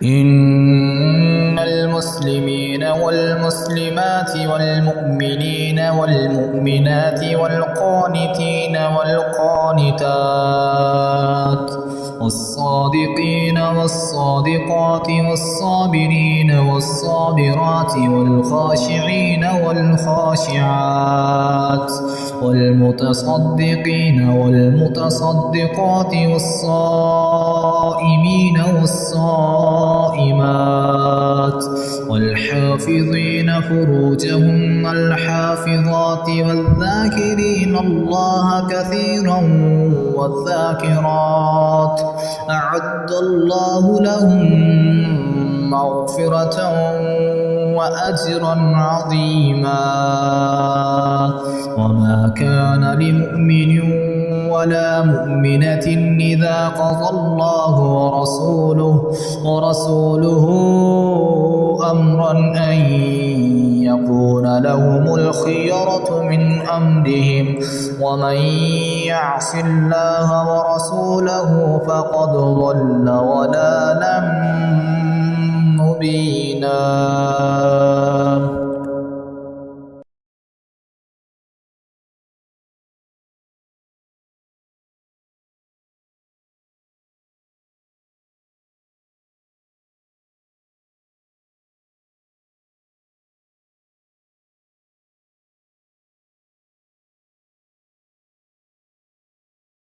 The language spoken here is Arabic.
إن المسلمين والمسلمات والمؤمنين والمؤمنات والقانتين والقانتات والصادقين والصادقات والصابرين والصابرات والخاشعين والخاشعات والمتصدقين والمتصدقات والصائمين والصائمات والحافظين فروجهم والحافظات والذاكرين الله كثيرا والذاكرات أعد الله لهم مغفرة وأجرا عظيما. وما كان لمؤمن ولا مؤمنة إذا قضى الله ورسوله أمرا أن يكون لهم الخيرة من أمرهم ومن يعص الله ورسوله فقد ضل ضلالا مبينا.